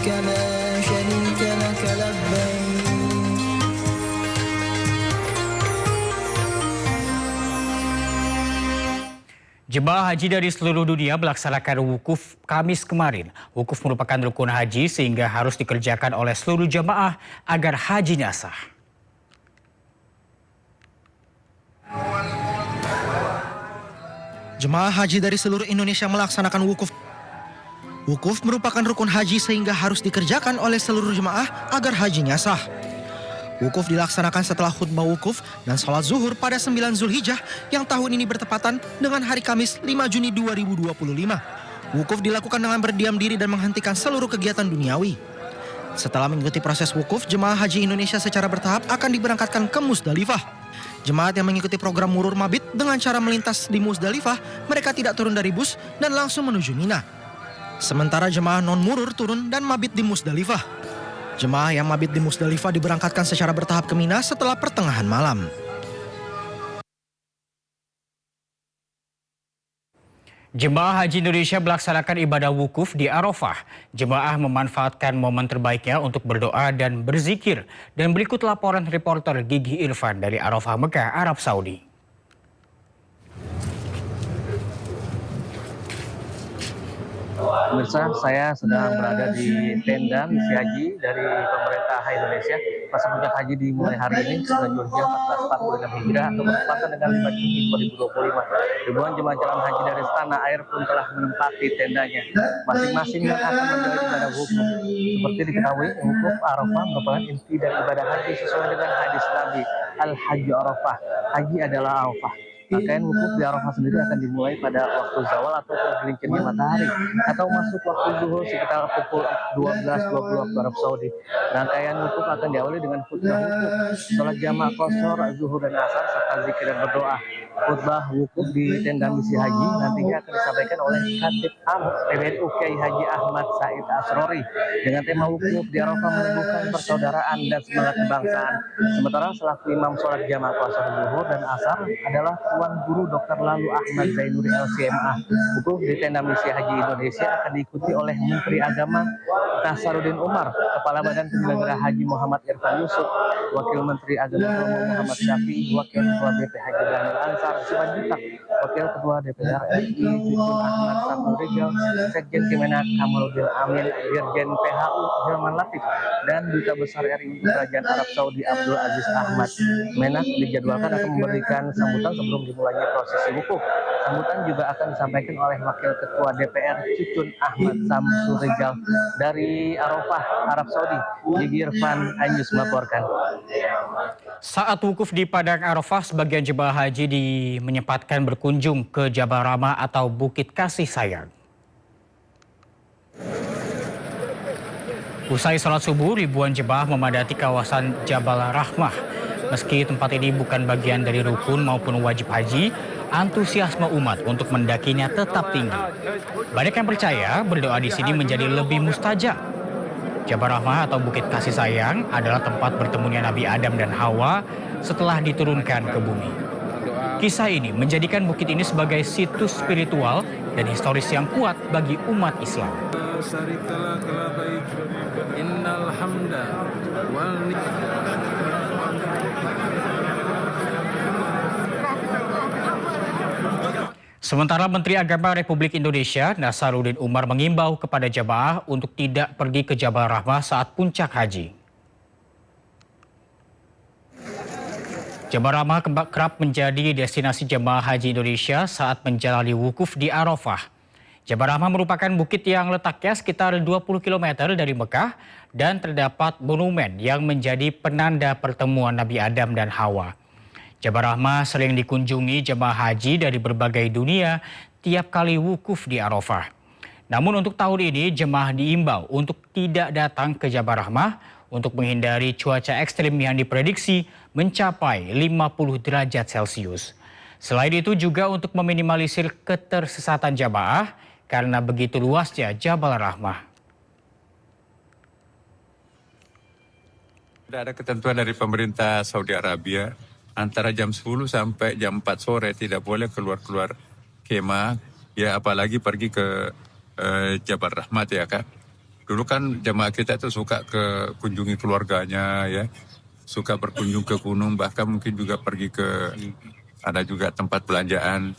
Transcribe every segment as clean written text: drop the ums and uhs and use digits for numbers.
لبيك لا شريك لك لبيك. Jemaah haji dari seluruh dunia melaksanakan wukuf Kamis kemarin. Wukuf merupakan rukun haji sehingga harus dikerjakan oleh seluruh jemaah agar hajinya sah. Jemaah haji dari seluruh Indonesia melaksanakan wukuf. Wukuf merupakan rukun haji sehingga harus dikerjakan oleh seluruh jemaah agar hajinya sah. Wukuf dilaksanakan setelah khutbah wukuf dan sholat zuhur pada 9 Zulhijjah yang tahun ini bertepatan dengan hari Kamis 5 Juni 2025. Wukuf dilakukan dengan berdiam diri dan menghentikan seluruh kegiatan duniawi. Setelah mengikuti proses wukuf, jemaah haji Indonesia secara bertahap akan diberangkatkan ke Musdalifah. Jemaat yang mengikuti program murur mabit dengan cara melintas di Musdalifah, mereka tidak turun dari bus dan langsung menuju Mina. Sementara jemaah non-murur turun dan mabit di Musdalifah. Jemaah yang mabit di Musdalifah diberangkatkan secara bertahap ke Mina setelah pertengahan malam. Jemaah Haji Indonesia melaksanakan ibadah wukuf di Arafah. Jemaah memanfaatkan momen terbaiknya untuk berdoa dan berzikir. Dan berikut laporan reporter Gigi Irfan dari Arafah Mekah, Arab Saudi. Pemirsa, saya sedang berada di tenda misi haji dari pemerintah Indonesia. Masa puncak haji dimulai hari ini 9 Zulhijjah 1446 Hijriah atau bertepatan dengan 5 Juni 2025. Ribuan jemaah calon haji dari tanah air pun telah menempati tendanya. Masing-masing yang akan menjalani ibadah wukuf. Seperti diketahui, wukuf Arafah merupakan inti dari ibadah haji sesuai dengan hadis Nabi, Al-Hajju Arafah. Haji adalah Arafah. Rangkaian wukuf di Arafah sendiri akan dimulai pada waktu zawal atau tergelincirnya matahari atau masuk waktu zuhur sekitar pukul 12.20 waktu Arab Saudi. Rangkaian wukuf akan diawali dengan khutbah wukuf, sholat jamaah qashar, zuhur dan asar serta zikir dan berdoa. Khutbah wukuf di tenda misi haji nantinya akan disampaikan oleh Khatib Am PBNU Kiai Haji Ahmad Said Asrori dengan tema wukuf di Arafah menumbuhkan persaudaraan dan semangat kebangsaan. Sementara selaku imam sholat jamaah qashar, zuhur dan asar adalah Tuan Guru Dr. Lalu Ahmad Zainuri LCMA. Wukuf di tenda misi haji Indonesia akan diikuti oleh Menteri Agama Nasaruddin Umar, Kepala Badan Penyelenggara Haji Muhammad Irfan Yusuf, Wakil Menteri Agama Romo Muhammad Syafi'i, Wakil Ketua BP Daniel Ansar Simanjuntak, Wakil Ketua DPR RI Cucun Ahmad Saiful Rijal, Sekjen Kemenak Kamaludin Amin, Dirjen PHU Hilman Latif, dan Duta Besar RI untuk Kerajaan Arab Saudi Abdul Aziz Ahmad. Menak dijadwalkan akan memberikan sambutan sebelum dimulainya prosesi wukuf. Sambutan juga akan disampaikan oleh Wakil Ketua DPR Cucun Ahmad Samsul Rijal. Dari Arafah, Arab Saudi, Gigi Irfan, iNews melaporkan. Saat wukuf di Padang Arafah, sebagian jemaah haji menyempatkan berkunjung ke Jabal Rahmah atau Bukit Kasih Sayang. Usai sholat subuh, ribuan jemaah memadati kawasan Jabal Rahmah. Meski tempat ini bukan bagian dari rukun maupun wajib haji, antusiasme umat untuk mendakinya tetap tinggi. Banyak yang percaya berdoa di sini menjadi lebih mustajab. Jabal Rahmah atau Bukit Kasih Sayang adalah tempat bertemunya Nabi Adam dan Hawa setelah diturunkan ke bumi. Kisah ini menjadikan bukit ini sebagai situs spiritual dan historis yang kuat bagi umat Islam. Sementara Menteri Agama Republik Indonesia Nasaruddin Umar mengimbau kepada jemaah untuk tidak pergi ke Jabal Rahmah saat puncak haji. Jabal Rahmah kerap menjadi destinasi jemaah haji Indonesia saat menjalani wukuf di Arafah. Jabal Rahmah merupakan bukit yang letaknya sekitar 20 km dari Mekah dan terdapat monumen yang menjadi penanda pertemuan Nabi Adam dan Hawa. Jabal Rahmah sering dikunjungi jemaah haji dari berbagai dunia tiap kali wukuf di Arafah. Namun untuk tahun ini jemaah diimbau untuk tidak datang ke Jabal Rahmah untuk menghindari cuaca ekstrim yang diprediksi mencapai 50 derajat Celcius. Selain itu juga untuk meminimalisir ketersesatan jamaah karena begitu luasnya Jabal Rahmah. Sudah ada ketentuan dari pemerintah Saudi Arabia, antara jam 10 sampai jam 4 sore tidak boleh keluar-keluar kemah, ya apalagi pergi ke Jabal Rahmat ya kan. Dulu kan jemaah kita itu suka ke kunjungi keluarganya ya, suka berkunjung ke gunung, bahkan mungkin juga pergi ke ada juga tempat belanjaan.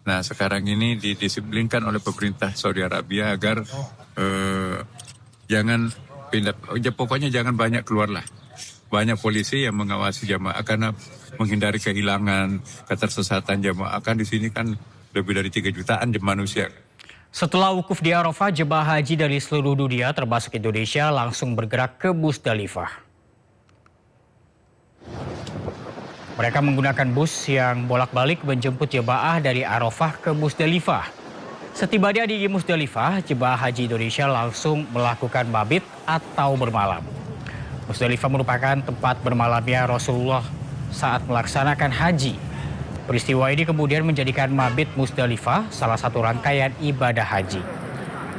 Nah sekarang ini didisiplinkan oleh pemerintah Saudi Arabia agar jangan pindah, pokoknya jangan banyak keluar lah. Banyak polisi yang mengawasi jemaah karena menghindari kehilangan, ketersesatan jemaah. Kan di sini kan lebih dari 3 jutaan manusia. Setelah wukuf di Arafah, jemaah haji dari seluruh dunia termasuk Indonesia langsung bergerak ke Musdalifah. Mereka menggunakan bus yang bolak-balik menjemput jemaah dari Arafah ke Musdalifah. Setibanya di Musdalifah, jemaah haji Indonesia langsung melakukan mabit atau bermalam. Musdalifah merupakan tempat bermalamnya Rasulullah saat melaksanakan haji. Peristiwa ini kemudian menjadikan mabit Musdalifah salah satu rangkaian ibadah haji.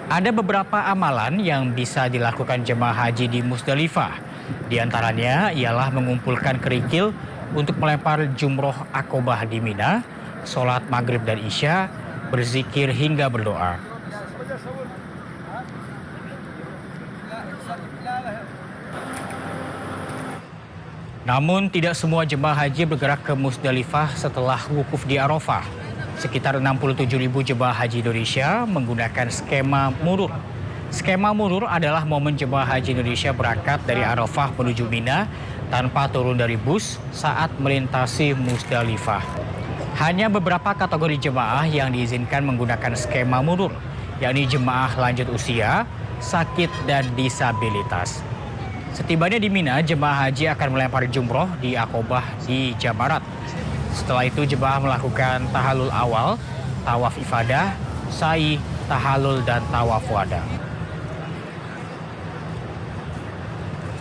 Ada beberapa amalan yang bisa dilakukan jemaah haji di Musdalifah. Di antaranya ialah mengumpulkan kerikil untuk melempar jumroh akobah di Mina, sholat maghrib dan isya, berzikir hingga berdoa. Namun tidak semua jemaah haji bergerak ke Musdalifah setelah wukuf di Arafah. Sekitar 67.000 jemaah haji Indonesia menggunakan skema murur. Skema murur adalah momen jemaah haji Indonesia berangkat dari Arafah menuju Mina tanpa turun dari bus saat melintasi Musdalifah. Hanya beberapa kategori jemaah yang diizinkan menggunakan skema murur, yakni jemaah lanjut usia, sakit, dan disabilitas. Setibanya di Mina, jemaah haji akan melempar jumroh di Akobah di Jamarat. Setelah itu jemaah melakukan tahalul awal, tawaf ifadah, sa'i, tahalul, dan tawaf wada.